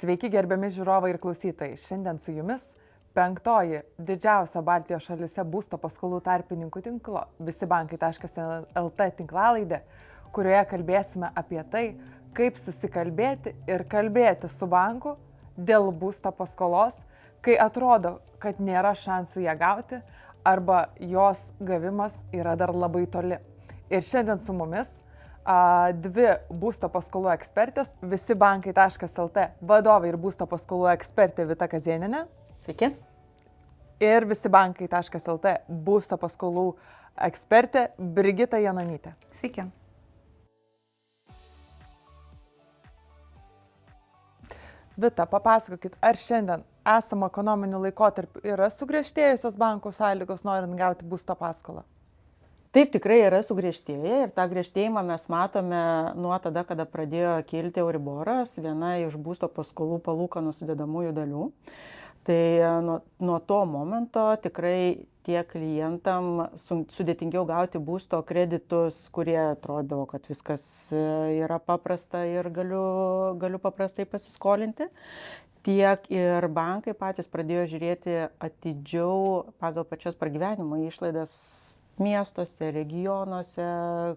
Sveiki gerbiami žiūrovai ir klausytojai. Šiandien su jumis 5. didžiausia Baltijos šalyse būsto paskolų tarpininkų tinklo visibankai.lt tinklalaidė, kurioje kalbėsime apie tai, kaip susikalbėti ir kalbėti su banku dėl būsto paskolos, kai atrodo, kad nėra šansų ją gauti arba jos gavimas yra dar labai toli. Ir šiandien su mumis dvi būsto paskolų ekspertės, visibankai.lt vadovai ir būsto paskolų ekspertė Vita Kazėnienė. Sveiki. Ir visibankai.lt būsto paskolų ekspertė Brigita Janonytė. Sveiki. Vita, papasakokit, ar šiandien esamo ekonominiu laikotarpiu yra sugriežtėjusios bankų sąlygos norint gauti būsto paskolą? Taip, tikrai yra sugriežtėję ir tą griežtėjimą mes matome nuo tada, kada pradėjo kilti Euriboras, viena iš būsto paskolų palūkanų sudedamųjų dalių. Tai nuo to momento tikrai tiek klientam sudėtingiau gauti būsto kreditus, kurie atrodo, kad viskas yra paprasta ir galiu paprastai pasiskolinti. Tiek ir bankai patys pradėjo žiūrėti atidžiau pagal pačias pragyvenimo išlaidas miestuose, regionuose,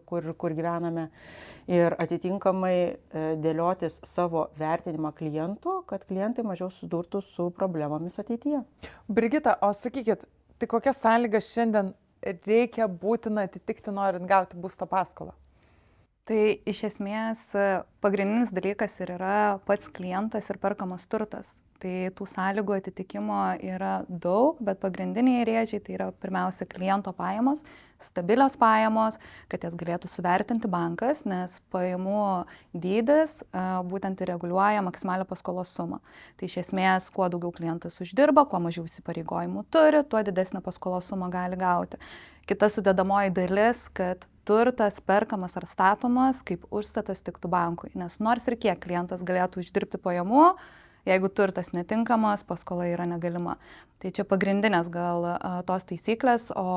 kur gyvename, ir atitinkamai dėliotis savo vertinimą klientų, kad klientai mažiau sudurtų su problemomis ateityje. Brigita, o sakykit, tai kokias sąlygas šiandien reikia būtina atitikti norint gauti būsto paskolą? Tai iš esmės pagrindinis dalykas ir yra pats klientas ir perkamas turtas. Tai tų sąlygų atitikimo yra daug, bet pagrindiniai rėžiai tai yra pirmiausia kliento pajamos, stabilios pajamos, kad jas galėtų suvertinti bankas, nes pajamų dydis būtent ir reguliuoja maksimalią paskolos sumą. Tai iš esmės, kuo daugiau klientas uždirba, kuo mažiau įsipareigojimų turi, tuo didesnę paskolos sumą gali gauti. Kita sudedamoji dalis, kad turtas perkamas ar statomas kaip užstatas tiktų bankui, nes nors ir kiek klientas galėtų uždirbti pajamų, jeigu turtas netinkamas, paskola yra negalima. Tai čia pagrindinės gal tos taisyklės, o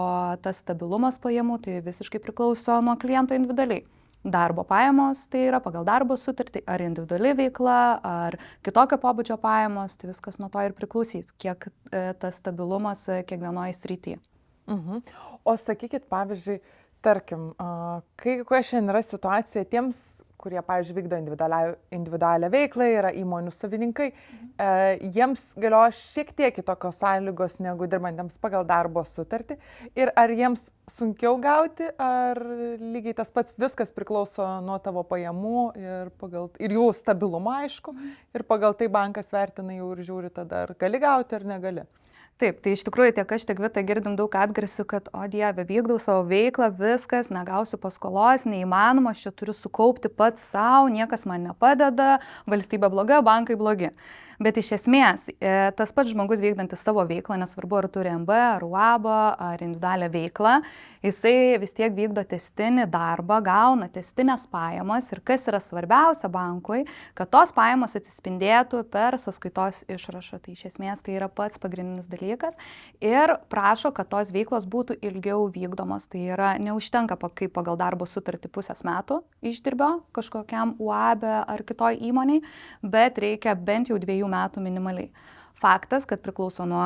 tas stabilumas pajamų tai visiškai priklauso nuo kliento individualiai. Darbo pajamos tai yra pagal darbo sutartį, ar individuali veikla, ar kitokio pobūdžio pajamos, tai viskas nuo to ir priklausys, kiek tas stabilumas kiekvienoje srityje. O sakykit, pavyzdžiui, tarkim, kokia šiandien yra situacija tiems, kurie, pavyzdžiui, vykdo individualią veiklą, yra įmonių savininkai, jiems galioja šiek tiek kitokios sąlygos negu dirbantiems pagal darbo sutartį. Ir ar jiems sunkiau gauti, ar lygiai tas pats viskas priklauso nuo tavo pajamų ir jų stabilumo, aišku, ir pagal tai bankas vertina jau ir žiūri tada, ar gali gauti ar negali. Taip, tai iš tikrųjų tiek aš, tiek Vita girdim daug atgarsių, kad, o Dieve, vykdau savo veiklą, viskas, negausiu paskolos, neįmanoma, aš čia turiu sukaupti pats savo, niekas man nepadeda, valstybė bloga, bankai blogi. Bet iš esmės, tas pats žmogus vykdantis savo veiklą, nesvarbu ar turi MB, ar UAB, ar individualią veiklą, jisai vis tiek vykdo testinį darbą, gauna testinės pajamas ir kas yra svarbiausia bankui, kad tos pajamos atsispindėtų per sąskaitos išrašą. Tai iš esmės tai yra pats pagrindinis dalykas ir prašo, kad tos veiklos būtų ilgiau vykdomos. Tai yra neužtenka kaip pagal darbo sutartį pusės metų išdirbio kažkokiam UAB ar kitoj įmoniai, bet reikia bent jau 2 metų minimaliai. Faktas, kad priklauso nuo,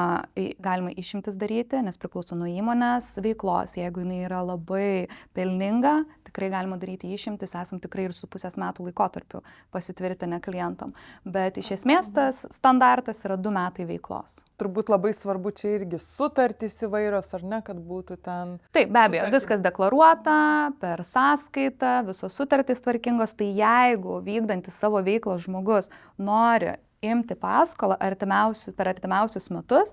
galima išimtis daryti, nes priklauso nuo įmonės veiklos. Jeigu jinai yra labai pelninga, tikrai galima daryti išimtis, esam tikrai ir su pusės metų laikotarpiu pasitvirtinę klientam. Bet iš esmės tas standartas yra 2 metai veiklos. Turbūt labai svarbu čia irgi sutartys įvairios, ar ne, kad būtų ten... Taip, be abejo, viskas deklaruota, per sąskaitą, visos sutartys tvarkingos. Tai jeigu vykdantis savo veiklą žmogus nori imti paskolą per artimiausius metus,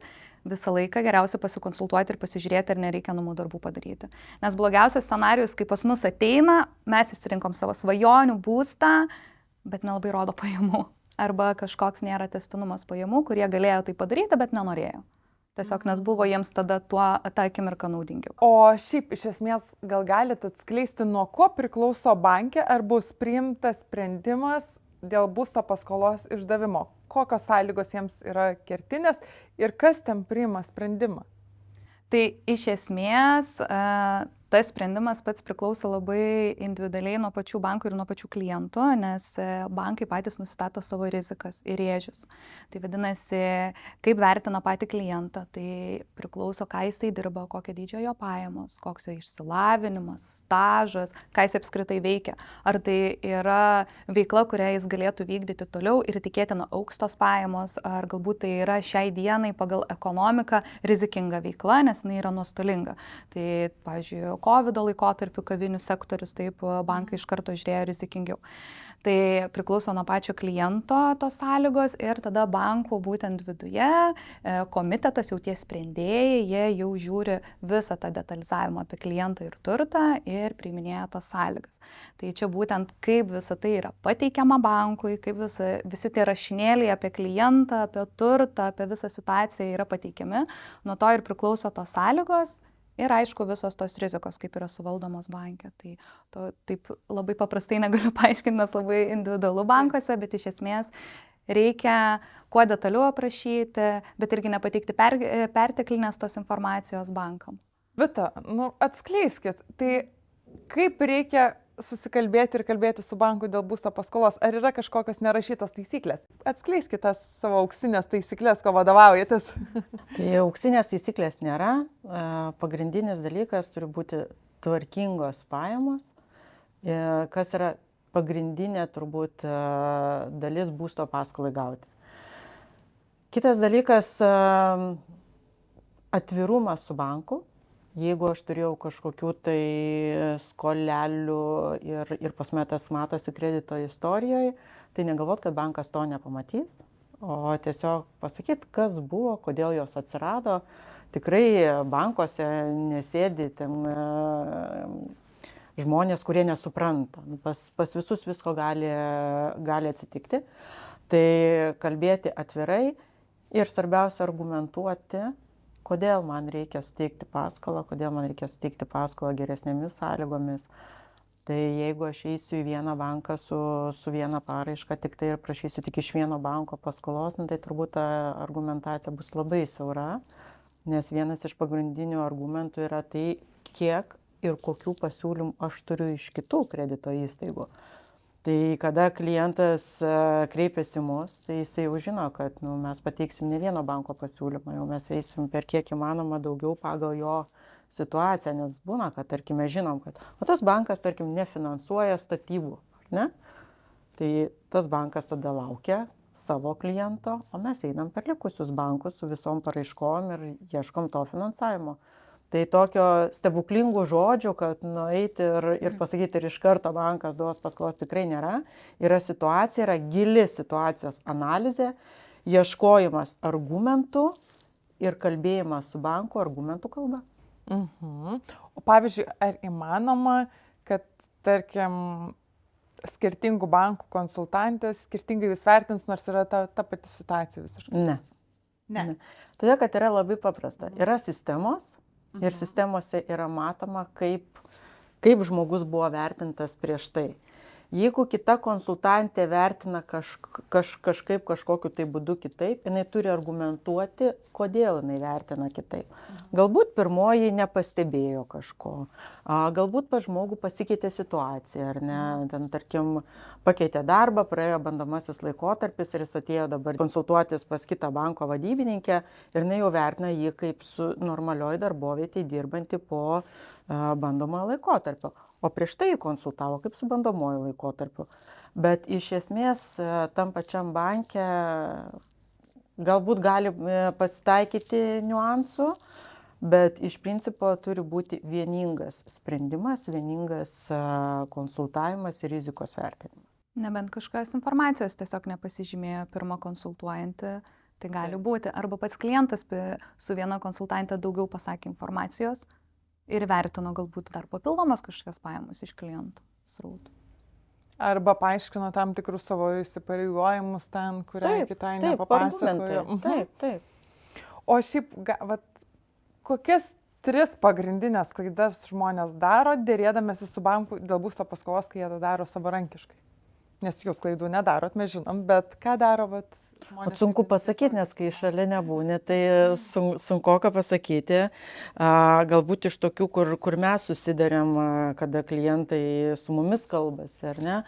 visą laiką geriausia pasikonsultuoti ir pasižiūrėti, ar nereikia namų darbų padaryti. Nes blogiausias scenarijus, kai pas mus ateina, mes įsirinkom savo svajonių būstą, bet nelabai rodo pajamų. Arba kažkoks nėra tęstinumas pajamų, kurie galėjo tai padaryti, bet nenorėjo. Tiesiog nes buvo jiems tada tą akimirką naudingiau. O šiaip iš esmės gal galite atskleisti, nuo ko priklauso banke, ar bus priimtas sprendimas dėl būsto paskolos išdavimo? Kokios sąlygos jiems yra kertinės ir kas ten priima sprendimą? Tai iš esmės tas sprendimas pats priklauso labai individualiai nuo pačių bankų ir nuo pačių klientų, nes bankai patys nusistato savo rizikas ir rėžius. Tai vadinasi, kaip vertina patį klientą, tai priklauso, ką jisai dirba, kokio dydžio jo pajamos, koks jo išsilavinimas, stažas, ką jis apskritai veikia. Ar tai yra veikla, kurią jis galėtų vykdyti toliau ir tikėtina augs tos pajamos, ar galbūt tai yra šiai dienai pagal ekonomiką rizikinga veikla, nes jinai yra nuostolinga. Tai, pavyzdžiui, COVID laikotarpiu kavinių sektorius, taip bankai iš karto žiūrėjo rizikingiau. Tai priklauso nuo pačio kliento tos sąlygos ir tada bankų būtent viduje komitetas, jau tie sprendėjai, jie jau žiūri visą tą detalizavimą apie klientą ir turtą ir priiminėja tas sąlygas. Tai čia būtent kaip visa tai yra pateikiama bankui, kaip visi tie rašinėliai apie klientą, apie turtą, apie visą situaciją yra pateikiami, nuo to ir priklauso tos sąlygos. Ir aišku, visos tos rizikos, kaip yra suvaldomos banke. Tai to taip labai paprastai negaliu paaiškinti, nes labai individualu bankuose, bet iš esmės reikia kuo detaliau aprašyti, bet irgi nepateikti perteklinės tos informacijos bankam. Vita, atskleiskit, tai kaip reikia susikalbėti ir kalbėti su banku dėl būsto paskolos? Ar yra kažkokios nerašytos taisyklės? Atskleiskit tas savo auksinės taisyklės, ko vadovaujatės. Tai auksinės taisyklės nėra. Pagrindinis dalykas turi būti tvarkingos pajamos, kas yra pagrindinė turbūt dalis būsto paskolai gauti. Kitas dalykas - atvirumas su banku. Jeigu aš turėjau kažkokių tai skolelių ir pas mane tas matosi kredito istorijoje, tai negalvot, kad bankas to nepamatys, o tiesiog pasakyti, kas buvo, kodėl jos atsirado. Tikrai bankuose nesėdi ten žmonės, kurie nesupranta. Pas visus visko gali atsitikti. Tai kalbėti atvirai ir svarbiausia argumentuoti, kodėl man reikia suteikti paskolą, kodėl man reikia suteikti paskolą geresnėmis sąlygomis. Tai jeigu aš eisiu į vieną banką su viena paraiška tik tai ir prašysiu tik iš vieno banko paskolos, tai turbūt ta argumentacija bus labai siaura, nes vienas iš pagrindinių argumentų yra tai, kiek ir kokių pasiūlymų aš turiu iš kitų kredito įstaigų. Tai kada klientas kreipiasi mus, tai jisai jau žino, kad mes pateiksim ne vieno banko pasiūlymą, jau mes eisim per kiek įmanoma daugiau pagal jo situaciją, nes būna, kad tarkime žinom, kad tas bankas tarkim nefinansuoja statybų, ne? Tai tas bankas tada laukia savo kliento, o mes einam per likusius bankus su visom paraiškom ir ieškom to finansavimo. Tai tokio stebuklingų žodžių, kad nueiti ir pasakyti ir iš karto bankas duos paskolos tikrai nėra. Yra situacija, yra gili situacijos analizė, ieškojimas argumentų ir kalbėjimas su banku argumentų kalba. O pavyzdžiui, ar įmanoma, kad, tarkim, skirtingų bankų konsultantės skirtingai vis vertins, nors yra ta pati situacija visiškai? Ne. Todėl, kad yra labai paprasta. Yra sistemos. Ir sistemose yra matoma, kaip žmogus buvo vertintas prieš tai. Jeigu kita konsultantė vertina kažkaip kažkokiu tai būdu kitaip, jinai turi argumentuoti, kodėl jinai vertina kitaip. Galbūt pirmoji nepastebėjo kažko, galbūt pas žmogų pasikeitė situacija, ar ne, ten tarkim pakeitė darbą, praėjo bandomasis laikotarpis ir jis atėjo dabar konsultuotis pas kitą banko vadybininkę ir jinai jau vertina jį kaip su normalioj darbovietėj dirbantį po bandomojo laikotarpio. O prieš tai konsultavo kaip su bandomoju laikotarpiu. Bet iš esmės tam pačiam banke galbūt gali pasitaikyti niuansų, bet iš principo turi būti vieningas sprendimas, vieningas konsultavimas ir rizikos vertinimas. Nebent kažkokios informacijos tiesiog nepasižymėjo pirmą konsultuojantį, tai gali būti. Arba pats klientas su viena konsultantė daugiau pasakė informacijos ir vertino galbūt dar papildomas kažkokias pajamas iš klientų srautų. Arba paaiškino tam tikrus savo įsipareigojimus ten, kuriai kitai nepapasakojo. Taip. O šiaip, kokias 3 pagrindinės klaidas žmonės daro, dėrėdamėsi su banku dėl būsto paskolos, kai jie tą daro savarankiškai? Nes jūs klaidų nedarot, mes žinom, bet ką daro, vat, žmonės? Sunku pasakyti, nes kai šalia nebūni, tai sunku ką pasakyti. Galbūt iš tokių, kur mes susidarėm, kada klientai su mumis kalbasi, ar ne,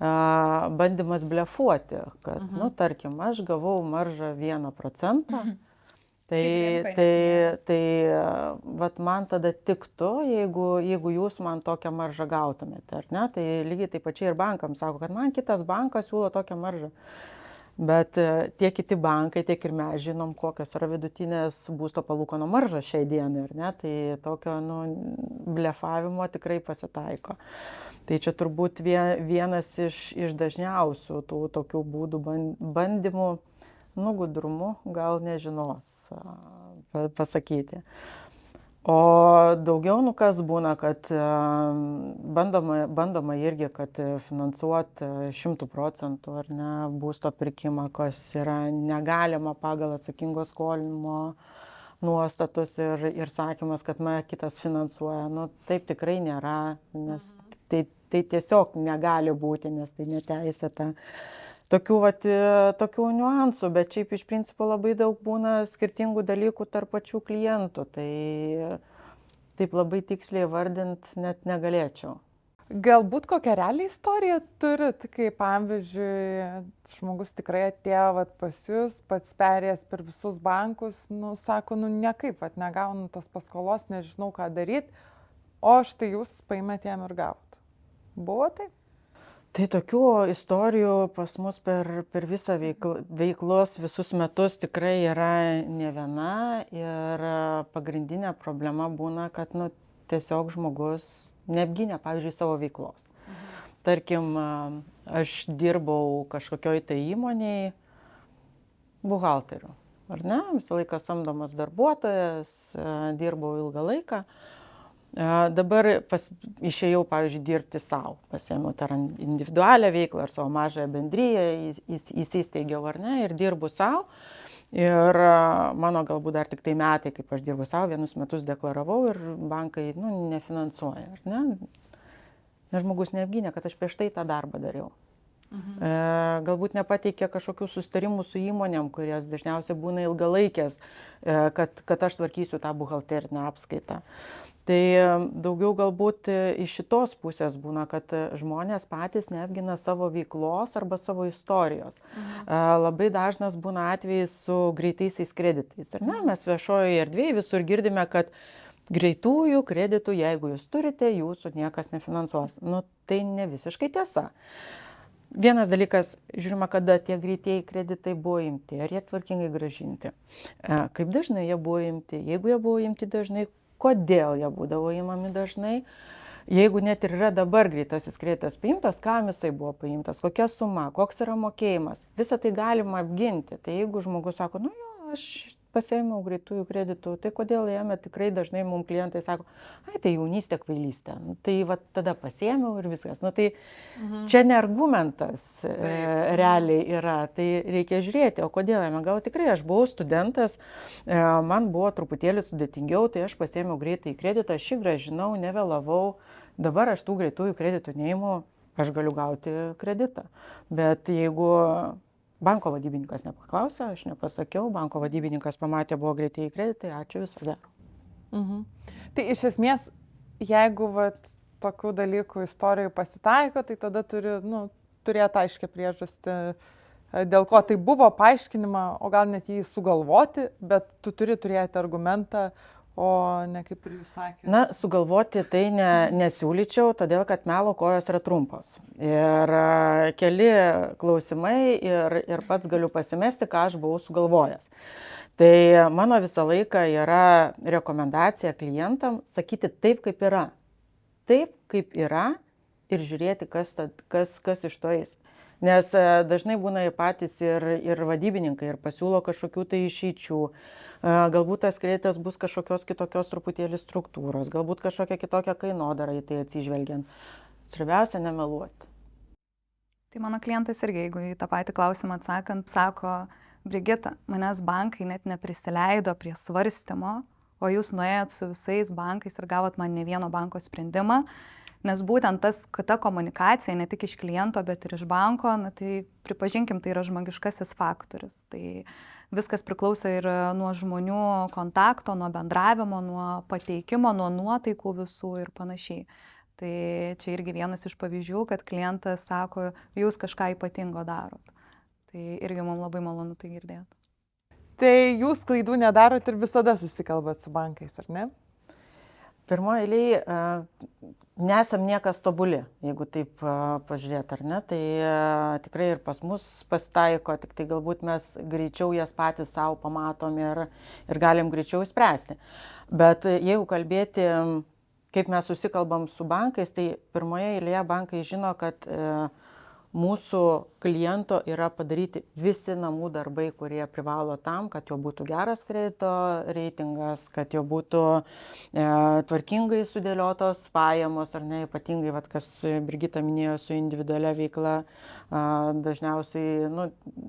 bandymas blefuoti, kad, nu, tarkim, aš gavau maržą 1%. Tai vat man tada tiktų, jeigu jūs man tokią maržą gautumėte, ar ne? Tai lygiai taip pačiai ir bankams sako, kad man kitas bankas siūlo tokią maržą. Bet tiek kiti bankai, tiek ir mes žinom, kokios yra vidutinės būsto palūkanų maržos šiai dienai, ar ne? Tai tokio blefavimo tikrai pasitaiko. Tai čia turbūt vienas iš dažniausių tų tokių būdų bandymų, gudrumu gal nežinos pasakyti. O daugiau, kas būna, kad bandoma irgi, kad finansuoti 100%, ar ne, būsto pirkimą, kas yra negalima pagal atsakingo skolinimo nuostatus ir sakymas, kad kitas finansuoja. Taip tikrai nėra, nes tai tiesiog negali būti, nes tai neteisėta. Tokių niuansų, bet šiaip iš principo labai daug būna skirtingų dalykų tarp pačių klientų, tai taip labai tiksliai vardint net negalėčiau. Galbūt kokią realią istoriją turit, kai pavyzdžiui, žmogus tikrai atėjo pas jūs, pats perėjęs per visus bankus, sako, niekaip, negaunu tos paskolos, nežinau ką daryti, o štai jūs paimėt jam ir gavot. Buvo taip? Tai tokių istorijų pas mus per visą veiklos visus metus tikrai yra ne viena ir pagrindinė problema būna, kad tiesiog žmogus neapgynė, pavyzdžiui, savo veiklos. Tarkim, aš dirbau kažkokioj tai įmonėj buhalteriu, ar ne? Visą laiką samdomas darbuotojas, dirbau ilgą laiką. Dabar išėjau, pavyzdžiui, dirbti savo, pasiėmiau tą individualią veiklą ar savo mažąją bendryją, įsisteigiau, ar ne, ir dirbu savo. Ir mano galbūt dar tik tai metai, kaip aš dirbu savo, vienus metus deklaravau ir bankai nefinansuoja, ar ne? Nes žmogus neapgynė, kad aš prieš tai tą darbą dariau. Galbūt nepateikė kažkokių susitarimų su įmonėm, kurios dažniausiai būna ilgalaikės, kad aš tvarkysiu tą buhalterinę apskaitą. Tai daugiau galbūt iš šitos pusės būna, kad žmonės patys neapgina savo veiklos arba savo istorijos. Labai dažnas būna atvejis su greitaisiais kreditais. Ar ne? Mes viešojoje erdvėje visur girdime, kad greitųjų kreditų, jeigu jūs turite, jūsų niekas nefinansuos. Tai ne visiškai tiesa. Vienas dalykas, žiūrima, kada tie greitieji kreditai buvo imti, ar jie tvarkingai grąžinti. Kaip dažnai jie buvo imti, jeigu jie buvo imti dažnai, kodėl jie būdavo įmami dažnai. Jeigu net ir yra dabar greitasis kreditas paimtas, kam jisai buvo paimtas, kokia suma, koks yra mokėjimas, visą tai galima apginti. Tai jeigu žmogus sako, aš pasiėmiau greitųjų kreditų, tai kodėl jame tikrai dažnai mums klientai sako, tai jaunystė, kvailystė, tai tada pasiėmiau ir viskas. Tai čia ne argumentas realiai yra, tai reikia žiūrėti, o kodėl jame, gal tikrai aš buvau studentas, man buvo truputėlį sudėtingiau, tai aš pasiėmiau greitąjį kreditą, aš jį grąžinau, nevėlavau, dabar aš tų greitųjų kreditų neimu, aš galiu gauti kreditą. Bet jeigu banko vadybininkas nepaklausė, aš nepasakiau, banko vadybininkas pamatė, buvo greitieji kreditai, ačiū, viso gero. Tai iš esmės, jeigu tokių dalykų istorijų pasitaiko, tai tada turi turėti aiškę priežastį, dėl ko tai buvo, paaiškinimą, o gal net jį sugalvoti, bet tu turi turėti argumentą, o ne kaip ir jūs sakėte. Sugalvoti tai nesiūlyčiau, todėl kad melo kojos yra trumpos. Ir keli klausimai ir pats galiu pasimesti, ką aš buvau sugalvojęs. Tai mano visą laiką yra rekomendacija klientam sakyti taip, kaip yra. Taip, kaip yra ir žiūrėti, kas iš to eis. Nes dažnai būna patys ir vadybininkai ir pasiūlo kažkokių tai išeičių. Galbūt tas kreditas bus kažkokios kitokios truputėlį struktūros, galbūt kažkokia kitokia kainodara į tai atsižvelgiant. Svarbiausia nemeluoti. Tai mano klientas irgi, jeigu į tą patį klausimą atsakant, sako, Brigita, manęs bankai net neprisileido prie svarstymo, o jūs nuėjot su visais bankais ir gavot man ne vieno banko sprendimą. Nes būtent ta komunikacija ne tik iš kliento, bet ir iš banko, na, tai pripažinkim, tai yra žmogiškasis faktorius. Tai viskas priklauso ir nuo žmonių kontakto, nuo bendravimo, nuo pateikimo, nuo nuotaikų visų ir panašiai. Tai čia irgi vienas iš pavyzdžių, kad klientas sako, jūs kažką ypatingo darot. Tai irgi mums labai malonu tai girdėti. Tai jūs klaidų nedarot ir visada susikalbat su bankais, ar ne? Pirmoje eilėje nesam niekas tobuli, jeigu taip pažiūrėt, ar ne, tai tikrai ir pas mus pasitaiko, tik tai galbūt mes greičiau jas patys savo pamatom ir galim greičiau spręsti. Bet jeigu kalbėti, kaip mes susikalbam su bankais, tai pirmoje eilėje bankai žino, kad mūsų kliento yra padaryti visi namų darbai, kurie privalo tam, kad jo būtų geras kredito reitingas, kad jo būtų tvarkingai sudėliotos pajamos, ar ne, ypatingai, kas Brigita minėjo su individualia veikla, dažniausiai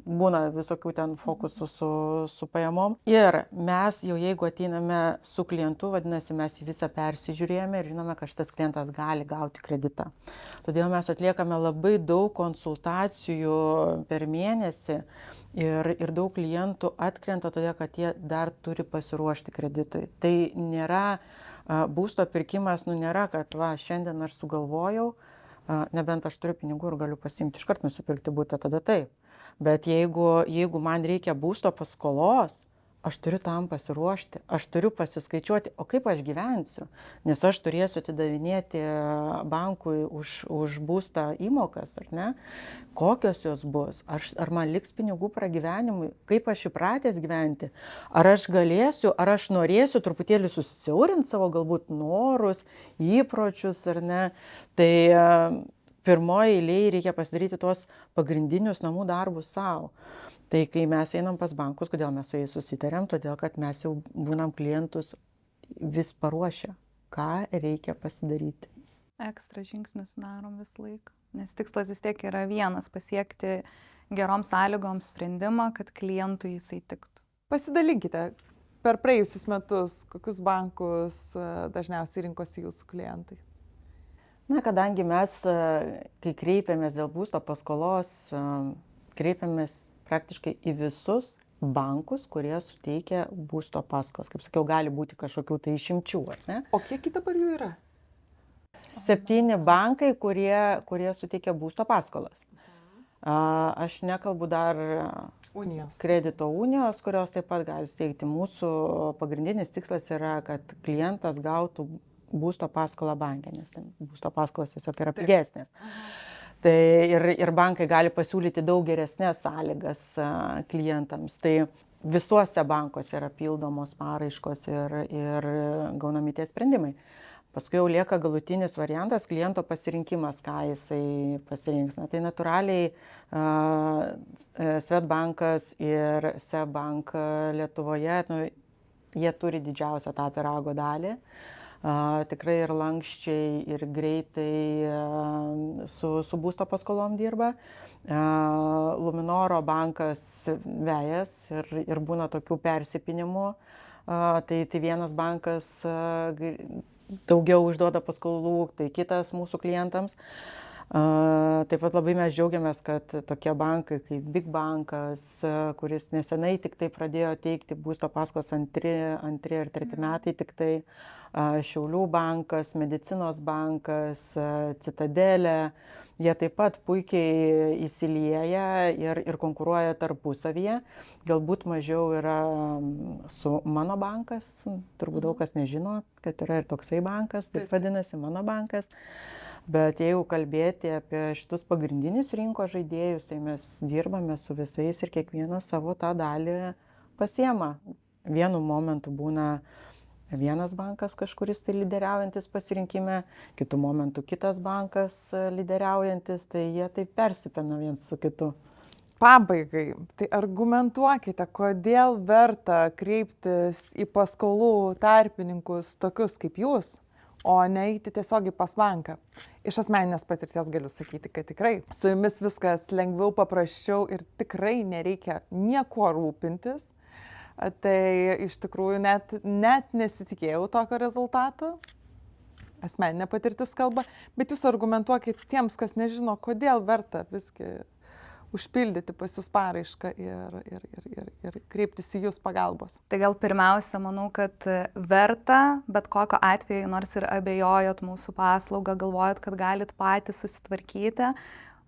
būna visokių ten fokusų su pajamom. Ir mes jau jeigu ateiname su klientu, vadinasi, mes jį visą persižiūrėjome ir žinome, kad šitas klientas gali gauti kreditą. Todėl mes atliekame labai daug konsultacijų per mėnesį ir daug klientų atkrenta todėl, kad jie dar turi pasiruošti kreditui. Tai nėra būsto pirkimas, nėra, kad šiandien aš sugalvojau, nebent aš turiu pinigų ir galiu pasiimti iškart nusipirkti būtą, tada taip. Bet jeigu man reikia būsto paskolos, aš turiu tam pasiruošti, aš turiu pasiskaičiuoti, o kaip aš gyvensiu, nes aš turėsiu atidavinėti bankui už būstą įmokas, ar ne, kokios jos bus, ar man liks pinigų pragyvenimui, kaip aš įpratęs gyventi, ar aš galėsiu, ar aš norėsiu truputėlį susisiaurinti savo galbūt norus, įpročius, ar ne, tai pirmoje eilėje reikia pasidaryti tuos pagrindinius namų darbus savo. Tai kai mes einam pas bankus, kodėl mes su jais susitarėm, todėl kad mes jau būnam klientus vis paruošę, ką reikia pasidaryti. Ekstra žingsnius darom vis laiką, nes tikslas vis tiek yra vienas - pasiekti gerom sąlygom sprendimą, kad klientui jisai tiktų. Pasidalinkite per praėjusius metus, kokius bankus dažniausiai rinkosi jūsų klientai. Na, kadangi mes, kai kreipiamės dėl būsto paskolos, kreipiamės praktiškai į visus bankus, kurie suteikia būsto paskolas. Kaip sakiau, gali būti kažkokių tai išimčių, ar ne? O kiek dabar jų yra? 7 bankai, kurie suteikia būsto paskolas. Aš nekalbu dar Unijos. Kredito unijos, kurios taip pat gali steigti. Mūsų pagrindinis tikslas yra, kad klientas gautų būsto paskolą banke, nes būsto paskolos tiesiog yra pigesnės. Tai ir bankai gali pasiūlyti daug geresnės sąlygas klientams. Tai visuose bankuose yra pildomos paraiškos ir gaunami tie sprendimai. Paskui jau lieka galutinis variantas, kliento pasirinkimas, ką jisai pasirinks. Na, tai natūraliai Swedbankas ir SEB Bank Lietuvoje, jie turi didžiausią tą pyrago dalį. Tikrai ir lankščiai, ir greitai su būsto paskolom dirba. Luminoro bankas vejas ir būna tokių persipinimų. Tai vienas bankas daugiau užduoda paskolų, tai kitas mūsų klientams. Taip pat labai mes džiaugiamės, kad tokie bankai kaip Big Bankas, kuris nesenai tik tai pradėjo teikti būsto paskolas antri ir treti metai, tik tai Šiaulių bankas, Medicinos bankas, Citadelė, jie taip pat puikiai įsilieja ir konkuruoja tarpusavyje. Galbūt mažiau yra su Mano bankas, turbūt daug kas nežino, kad yra ir toksai bankas, taip vadinasi Mano bankas. Bet jeigu kalbėti apie šitus pagrindinius rinkos žaidėjus, tai mes dirbame su visais ir kiekvienas savo tą dalį pasiema. Vienu momentu būna vienas bankas kažkuris tai lyderiaujantis pasirinkime, kitu momentu kitas bankas lyderiaujantis, tai jie taip persipina viens su kitu. Pabaigai, tai argumentuokite, kodėl verta kreiptis į paskolų tarpininkus tokius kaip jūs, o neiti tiesiogiai pas banką. Iš asmeninės patirties galiu sakyti, kad tikrai su jumis viskas lengviau, paprasčiau ir tikrai nereikia niekuo rūpintis. Tai iš tikrųjų net nesitikėjau tokio rezultato. asmeninė patirtis kalba, bet jūs argumentuokit tiems, kas nežino, kodėl verta visgi užpildyti pas jūs paraišką ir kreiptis į jūs pagalbos. Tai gal pirmiausia, manau, kad verta, bet kokio atveju, nors ir abejojot mūsų paslaugą, galvojot, kad galit patys susitvarkyti,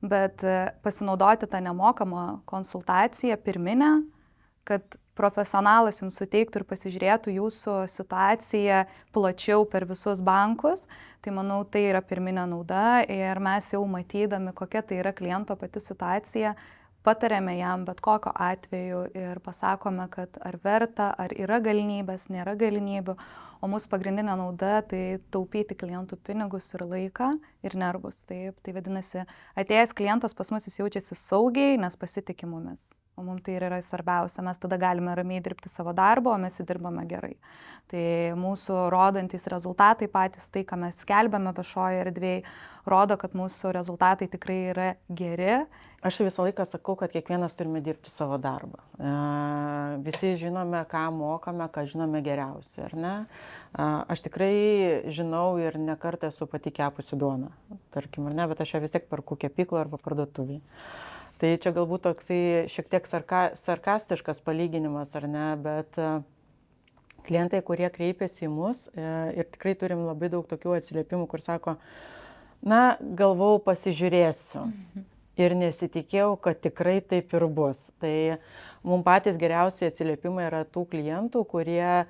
bet pasinaudoti tą nemokamą konsultaciją pirminę, kad profesionalas jums suteiktų ir pasižiūrėtų jūsų situaciją plačiau per visus bankus, tai manau, tai yra pirminė nauda ir mes jau matydami, kokia tai yra kliento pati situacija, patarėme jam bet kokio atveju ir pasakome, kad ar verta, ar yra galimybės, nėra galimybių, o mūsų pagrindinė nauda tai taupyti klientų pinigus ir laiką ir nervus. Taip, tai vadinasi, atėjęs klientas pas mus jis jaučiasi saugiai, nes pasitikė mumis. O mums tai yra svarbiausia, mes tada galime ramiai dirbti savo darbą, o mes įdirbame gerai. Tai mūsų rodantys rezultatai patys, tai, ką mes skelbiame viešoje erdvėje, rodo, kad mūsų rezultatai tikrai yra geri. Aš visą laiką sakau, kad kiekvienas turime dirbti savo darbą. Visi žinome, ką mokame, ką žinome geriausiai, ar ne? Aš tikrai žinau ir nekartą esu pati kepusi duoną, tarkim, ar ne, bet aš ją vis tiek perku kepyklą arba parduotuvėje. Tai čia galbūt toksai šiek tiek sarkastiškas palyginimas, ar ne, bet klientai, kurie kreipiasi į mus ir tikrai turim labai daug tokių atsiliepimų, kur sako, na, galvau pasižiūrėsiu ir nesitikėjau, kad tikrai taip ir bus. Tai mums patys geriausiai atsiliepimai yra tų klientų, kurie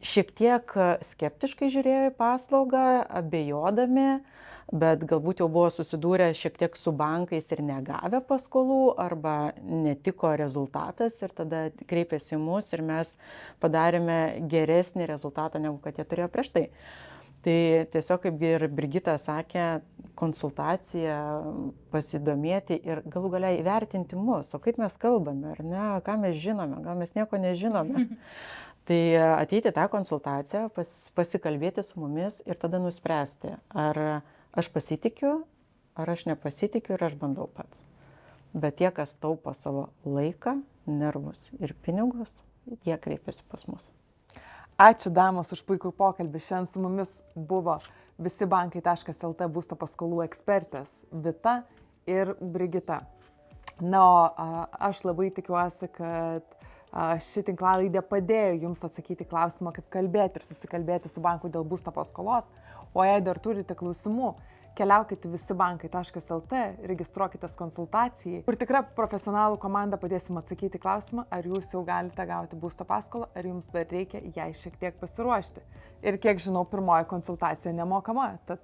šiek tiek skeptiškai žiūrėjo į paslaugą, abejodami, bet galbūt jau buvo susidūrę šiek tiek su bankais ir negavę paskolų arba netiko rezultatas ir tada kreipėsi į mus ir mes padarėme geresnį rezultatą, negu kad jie turėjo prieš tai. Tai tiesiog, kaip ir Brigita sakė, konsultacija, pasidomėti ir galų gale įvertinti mus, o kaip mes kalbame, ar ne, ką mes žinome, gal mes nieko nežinome. Tai ateiti tą konsultaciją, pasikalbėti su mumis ir tada nuspręsti, ar aš pasitikiu, ar aš nepasitikiu ir aš bandau pats. Bet tie, kas taupo savo laiką, nervus ir pinigus, jie kreipiasi pas mus. Ačiū damos už puikų pokalbį. Šiandien su mumis buvo visibankai.lt būsto paskolų ekspertės Vita ir Brigita. Na, o aš labai tikiuosi, kad ši tinklalaidė padėjo jums atsakyti klausimą, kaip kalbėti ir susikalbėti su banku dėl būsto paskolos. O jei dar turite klausimų, keliaukite visibankai.lt, registruokitės konsultacijai, kur tikra profesionalų komanda padės jums atsakyti klausimą, ar jūs jau galite gauti būsto paskolą, ar jums dar reikia jai šiek tiek pasiruošti. Ir kiek žinau, pirmoji konsultacija nemokama, tad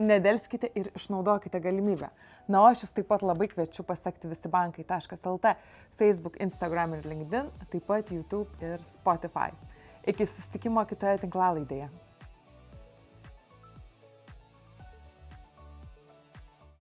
nedelskite ir išnaudokite galimybę. Na, o aš jūs taip pat labai kviečiu pasekti visibankai.lt, Facebook, Instagram ir LinkedIn, taip pat YouTube ir Spotify. Iki susitikimo kitoje tinklalaidėje.